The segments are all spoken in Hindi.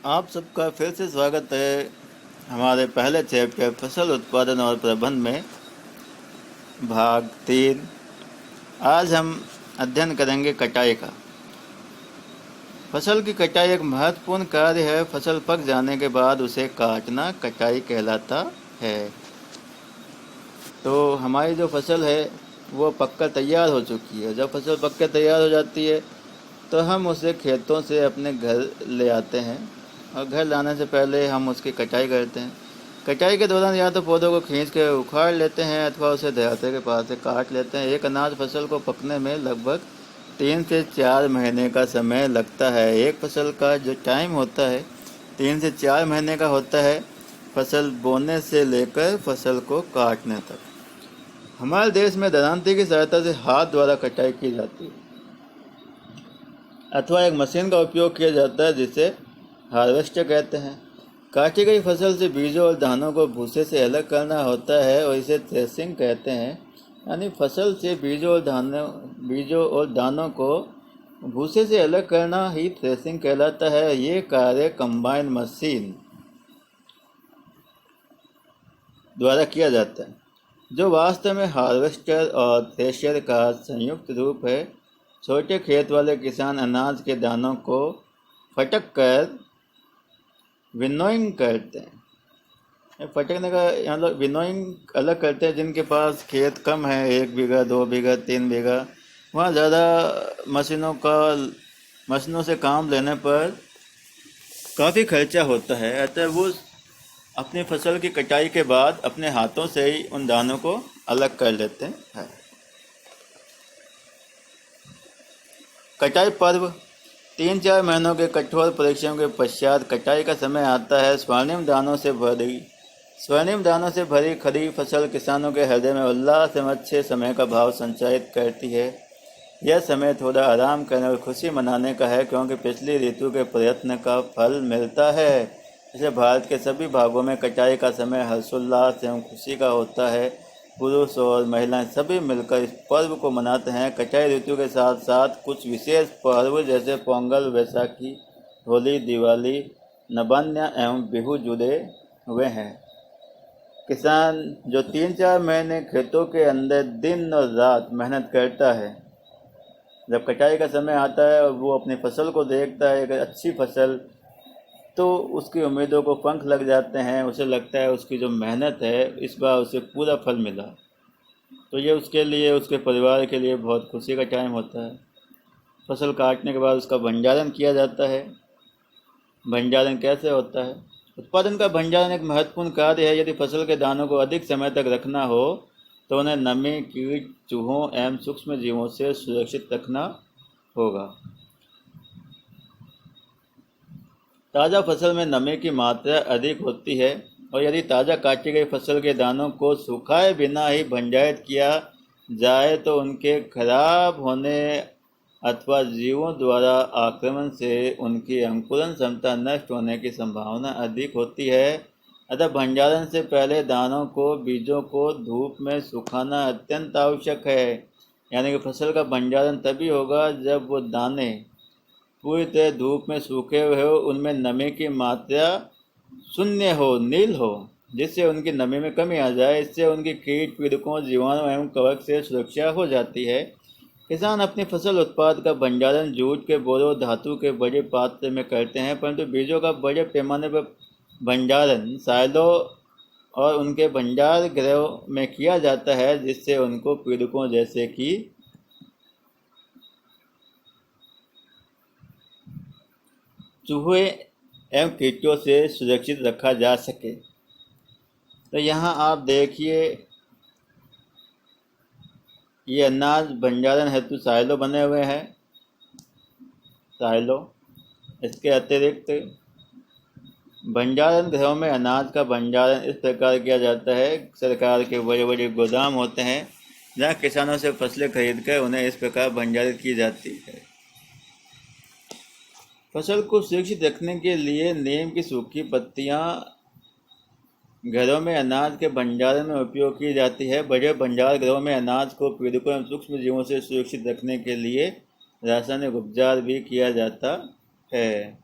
आप सबका फिर से स्वागत है हमारे पहले चैप्टर फसल उत्पादन और प्रबंधन में भाग 3। आज हम अध्ययन करेंगे कटाई का। फसल की कटाई एक महत्वपूर्ण कार्य है। फसल पक जाने के बाद उसे काटना कटाई कहलाता है। तो हमारी जो फसल है वो पककर तैयार हो चुकी है। जब फसल पक कर तैयार हो जाती है तो हम उसे खेतों से अपने घर ले आते हैं और घर लाने से पहले हम उसकी कटाई करते हैं। कटाई के दौरान या तो पौधों को खींच के उखाड़ लेते हैं अथवा उसे दहाते के पास से काट लेते हैं। एक अनाज फसल को पकने में लगभग 3 से 4 महीने का समय लगता है। एक फसल का जो टाइम होता है 3 से 4 महीने का होता है, फसल बोने से लेकर फसल को काटने तक। हमारे देश में दरांती की सहायता से हाथ द्वारा कटाई की जाती है अथवा एक मशीन का उपयोग किया जाता है जिसे हार्वेस्टर कहते हैं। काटी गई फसल से बीजों और दानों को भूसे से अलग करना होता है और इसे थ्रेसिंग कहते हैं। यानी फसल से बीजों और दानों को भूसे से अलग करना ही थ्रेसिंग कहलाता है। ये कार्य कंबाइन मशीन द्वारा किया जाता है, जो वास्तव में हार्वेस्टर और थ्रेशर का संयुक्त रूप है। छोटे खेत वाले किसान अनाज के दानों को फटक कर विनोइंग करते हैं। फटकने का मतलब विनोइंग अलग करते हैं। जिनके पास खेत कम है, 1 बीघा 2 बीघा 3 बीघा, वहाँ ज़्यादा मशीनों से काम लेने पर काफ़ी खर्चा होता है। अतः वो अपनी फसल की कटाई के बाद अपने हाथों से ही उन दानों को अलग कर लेते हैं। कटाई पर्व 3-4 महीनों के कठोर परिश्रम के पश्चात कटाई का समय आता है। स्वर्णिम दानों से भरी खड़ी फसल किसानों के हृदय में उल्लास एवं अच्छे समय का भाव संचारित करती है। यह समय थोड़ा आराम करने और खुशी मनाने का है, क्योंकि पिछली ऋतु के प्रयत्न का फल मिलता है। इसे भारत के सभी भागों में कटाई का समय हर्षोल्लास एवं खुशी का होता है। पुरुष और महिलाएं सभी मिलकर इस पर्व को मनाते हैं। कटाई ऋतु के साथ साथ कुछ विशेष पर्व जैसे पोंगल, वैसाखी, होली, दिवाली, नबान्या एवं बिहू जुड़े हुए हैं। किसान जो 3-4 महीने खेतों के अंदर दिन और रात मेहनत करता है, जब कटाई का समय आता है और वो अपनी फसल को देखता है, अगर अच्छी फसल, तो उसकी उम्मीदों को पंख लग जाते हैं। उसे लगता है उसकी जो मेहनत है इस बार उसे पूरा फल मिला। तो ये उसके लिए, उसके परिवार के लिए बहुत खुशी का टाइम होता है। फसल काटने के बाद उसका भंडारण किया जाता है। भंडारण कैसे होता है? उत्पादन का भंडारण एक महत्वपूर्ण कार्य है। यदि फसल के दानों को अधिक समय तक रखना हो तो उन्हें नमी, कीट, चूहों एवं सूक्ष्म जीवों से सुरक्षित रखना होगा। ताज़ा फसल में नमी की मात्रा अधिक होती है और यदि ताज़ा काटी गई फसल के दानों को सुखाए बिना ही भंडारित किया जाए तो उनके खराब होने अथवा जीवों द्वारा आक्रमण से उनकी अंकुरण क्षमता नष्ट होने की संभावना अधिक होती है। अतः भंडारण से पहले दानों को, बीजों को धूप में सुखाना अत्यंत आवश्यक है। यानी कि फसल का भंडारण तभी होगा जब वो दाने पूरी तरह धूप में सूखे हुए हो, उनमें नमी की मात्रा शून्य हो, नील हो, जिससे उनकी नमी में कमी आ जाए। इससे उनकी कीट, पीड़कों, जीवाणु एवं कवक से सुरक्षा हो जाती है। किसान अपनी फसल उत्पाद का भंडारण जूट के बोरों, धातु के बड़े पात्र में करते हैं, परंतु बीजों का बड़े पैमाने पर भंडारण साइलों और उनके भंडार गृहों में किया जाता है, जिससे उनको पीड़कों जैसे कि चूहे एवं कीटों से सुरक्षित रखा जा सके। तो यहाँ आप देखिए, ये अनाज भंडारण हेतु साइलो बने हुए हैं। साइलो, इसके अतिरिक्त भंडारण गृहों में अनाज का भंडारण इस प्रकार किया जाता है। सरकार के बड़े बड़े गोदाम होते हैं जहाँ किसानों से फसलें खरीदकर उन्हें इस प्रकार भंडारित की जाती है। फसल को सुरक्षित रखने के लिए नीम की सूखी पत्तियाँ घरों में अनाज के भंडारण में उपयोग की जाती है। बड़े भंडार गृहों में अनाज को पीड़कों एवं सूक्ष्म जीवों से सुरक्षित रखने के लिए रासायनिक उपचार भी किया जाता है।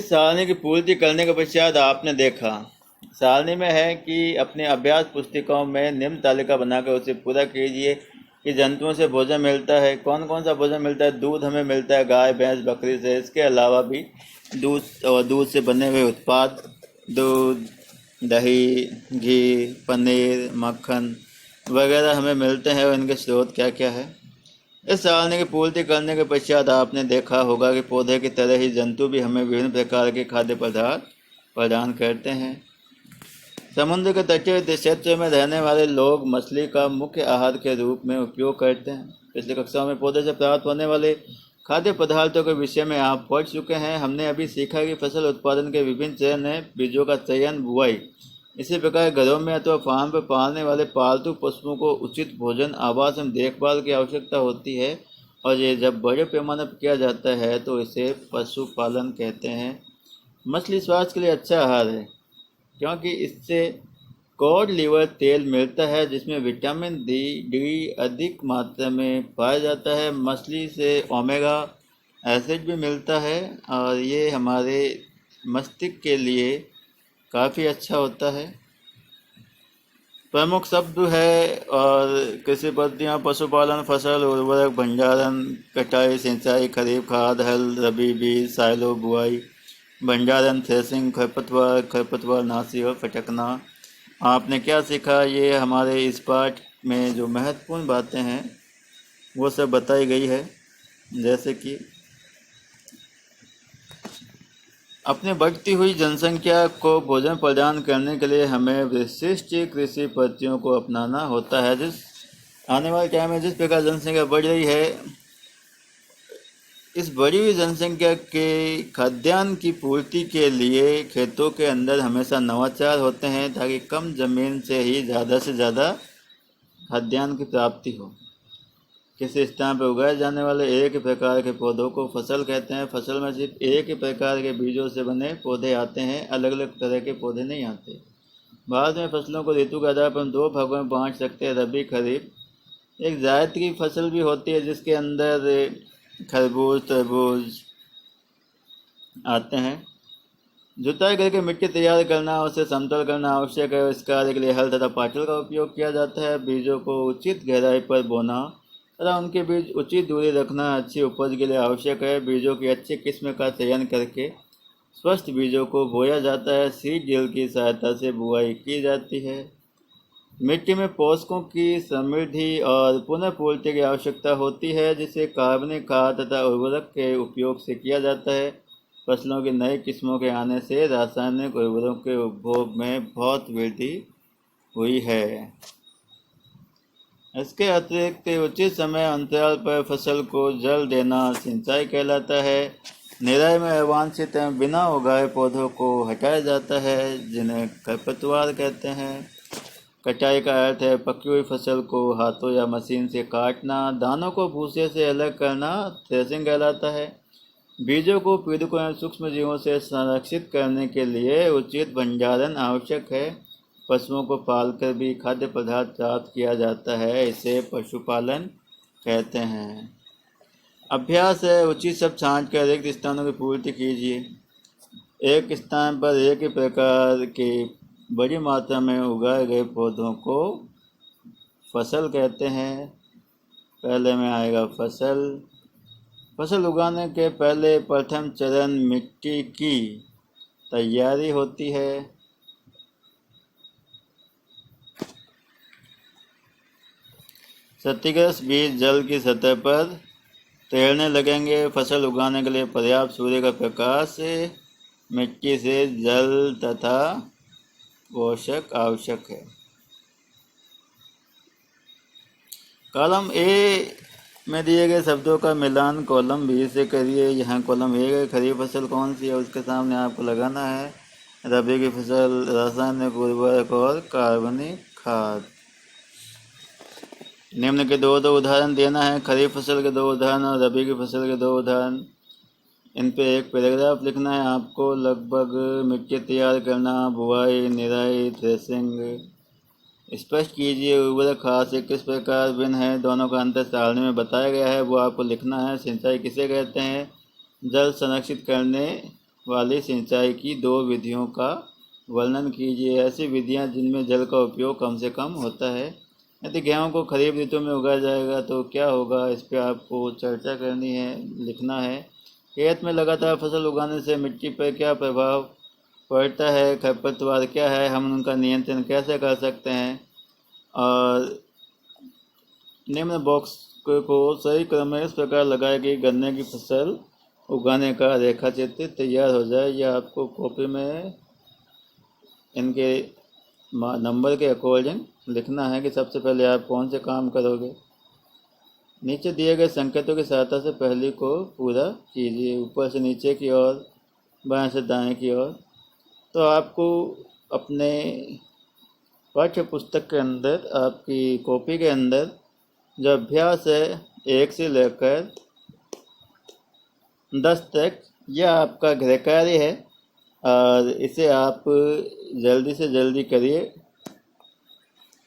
इस सारणी की पूर्ति करने के पश्चात आपने देखा। सारणी में है कि अपनी अभ्यास पुस्तिकाओं में निम्न तालिका बनाकर उसे पूरा कीजिए कि जंतुओं से भोजन मिलता है। कौन कौन सा भोजन मिलता है? दूध हमें मिलता है गाय, भैंस, बकरी से। इसके अलावा भी दूध और दूध से बने हुए उत्पाद, दूध, दही, घी, पनीर, मक्खन वगैरह हमें मिलते हैं। और इनके स्रोत क्या क्या है? इस सारणी की पूर्ति करने के पश्चात आपने देखा होगा कि पौधे की तरह ही जंतु भी हमें विभिन्न प्रकार के खाद्य पदार्थ प्रदान करते हैं। समुद्र के तटीय क्षेत्र में रहने वाले लोग मछली का मुख्य आहार के रूप में उपयोग करते हैं। पिछली कक्षाओं में पौधे से प्राप्त होने वाले खाद्य पदार्थों के विषय में आप पढ़ चुके हैं। हमने अभी सीखा कि फसल उत्पादन के विभिन्न चरण हैं। बीजों का चयन, बुआई। इसी प्रकार घरों में अथवा फार्म पर पालने वाले पालतू पशुओं को उचित भोजन, आवास एवं देखभाल की आवश्यकता होती है, और ये जब बड़े पैमाने पर किया जाता है तो इसे पशुपालन कहते हैं। मछली स्वास्थ्य के लिए अच्छा आहार है क्योंकि इससे कॉड लिवर तेल मिलता है जिसमें विटामिन डी अधिक मात्रा में पाया जाता है। मछली से ओमेगा एसिड भी मिलता है और ये हमारे मस्तिष्क के लिए काफ़ी अच्छा होता है। प्रमुख शब्द है और कृषि पद्धतियाँ: पशुपालन, फसल, उर्वरक, भंडारण, कटाई, सिंचाई, खरीफ, खाद, हल, रबी, बीज, साइलो, बुआई, भंडारण, थ्रेसिंग, खरपतवार नाशी और फटकना। आपने क्या सीखा? ये हमारे इस पाठ में जो महत्वपूर्ण बातें हैं वो सब बताई गई है। जैसे कि अपनी बढ़ती हुई जनसंख्या को भोजन प्रदान करने के लिए हमें विशिष्ट कृषि पद्धतियों को अपनाना होता है। जिस आने वाले टाइम में जिस प्रकार जनसंख्या बढ़ रही है, इस बढ़ी हुई जनसंख्या के खाद्यान्न की पूर्ति के लिए खेतों के अंदर हमेशा नवाचार होते हैं ताकि कम जमीन से ही ज़्यादा से ज़्यादा खाद्यान्न की प्राप्ति हो। किसी स्थान पर उगाए जाने वाले एक ही प्रकार के पौधों को फसल कहते हैं। फसल में सिर्फ एक ही प्रकार के बीजों से बने पौधे आते हैं, अलग अलग तरह के पौधे नहीं आते। भारत में फसलों को ऋतु के आधार पर दो भागों में बांट सकते हैं: रबी, खरीफ। एक जायद की फसल भी होती है जिसके अंदर खरबूज, तरबूज आते हैं। जुताई करके मिट्टी तैयार करना, उसे समतल करना आवश्यक है। इस कार्य के लिए हल तथा पाटल का उपयोग किया जाता है। बीजों को उचित गहराई पर बोना तथा उनके बीच उचित दूरी रखना अच्छी उपज के लिए आवश्यक है। बीजों की अच्छी किस्म का चयन करके स्वस्थ बीजों को बोया जाता है। सीड ड्रिल की सहायता से बुआई की जाती है। मिट्टी में पोषकों की समृद्धि और पुनः पूर्ति की आवश्यकता होती है जिसे कार्बनिक खाद तथा उर्वरक के उपयोग से किया जाता है। फसलों की नई किस्मों के आने से रासायनिक उर्वरकों के उपभोग में बहुत वृद्धि हुई है। इसके अतिरिक्त उचित समय अंतराल पर फसल को जल देना सिंचाई कहलाता है। निराई में अवांछित एवं बिना उगाए पौधों को हटाया जाता है जिन्हें खरपतवार कहते हैं। कटाई का अर्थ है पकी हुई फसल को हाथों या मशीन से काटना। दानों को भूसे से अलग करना थ्रेसिंग कहलाता है। बीजों को पीड़कों एवं सूक्ष्म जीवों से संरक्षित करने के लिए उचित भंडारण आवश्यक है। पशुओं को पालकर भी खाद्य पदार्थ प्राप्त किया जाता है, इसे पशुपालन कहते हैं। अभ्यास है उचित सब छांट कर रिक्त स्थानों की पूर्ति कीजिए। एक स्थान पर एक ही प्रकार के बड़ी मात्रा में उगाए गए पौधों को फसल कहते हैं। पहले में आएगा फसल। फसल उगाने के पहले प्रथम चरण मिट्टी की तैयारी होती है। क्षतिग्रस्त बीज जल की सतह पर तैरने लगेंगे। फसल उगाने के लिए पर्याप्त सूर्य का प्रकाश, मिट्टी से जल तथा पोषक आवश्यक है। कॉलम ए में दिए गए शब्दों का मिलान कॉलम बी से करिए। यहाँ कॉलम ए है खरीफ फसल कौन सी है उसके सामने आपको लगाना है। रबी की फसल रासायनिक उर्वरक और कार्बनिक खाद। निम्न के दो उदाहरण देना है। खरीफ फसल के दो उदाहरण और रबी की फसल के दो उदाहरण। इन पे एक पैराग्राफ लिखना है आपको। लगभग मिट्टी तैयार करना, बुआई, निराई, थ्रेसिंग। स्पष्ट कीजिए उर्वरक खाद से किस प्रकार भिन्न है, दोनों का अंतर सारणी में बताया गया है, वो आपको लिखना है। सिंचाई किसे कहते हैं? जल संरक्षित करने वाली सिंचाई की 2 विधियों का वर्णन कीजिए। ऐसी विधियां जिनमें जल का उपयोग कम से कम होता है। यदि गेहूं को खरीफ ऋतु में उगाया जाएगा तो क्या होगा, इस पर आपको चर्चा करनी है, लिखना है। खेत में लगातार फसल उगाने से मिट्टी पर क्या प्रभाव पड़ता है, खरपतवार क्या है, हम उनका नियंत्रण कैसे कर सकते हैं, और निम्न बॉक्स को सही क्रम में इस प्रकार लगाए कि गन्ने की फसल उगाने का रेखा चित्र तैयार हो जाए। यह आपको कॉपी में इनके नंबर के अकॉर्डिंग लिखना है कि सबसे पहले आप कौन से काम करोगे। नीचे दिए गए संकेतों की सहायता से पहली को पूरा कीजिए, ऊपर से नीचे की ओर, बाएं से दाएं की ओर। तो आपको अपने पाठ्य पुस्तक के अंदर, आपकी कॉपी के अंदर जो अभ्यास है 1 से लेकर 10 तक, यह आपका गृह कार्य है और इसे आप जल्दी से जल्दी करिए।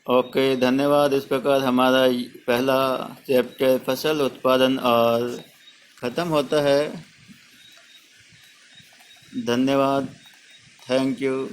ओके, धन्यवाद। इस प्रकार हमारा पहला चैप्टर फसल उत्पादन और ख़त्म होता है। धन्यवाद, थैंक यू।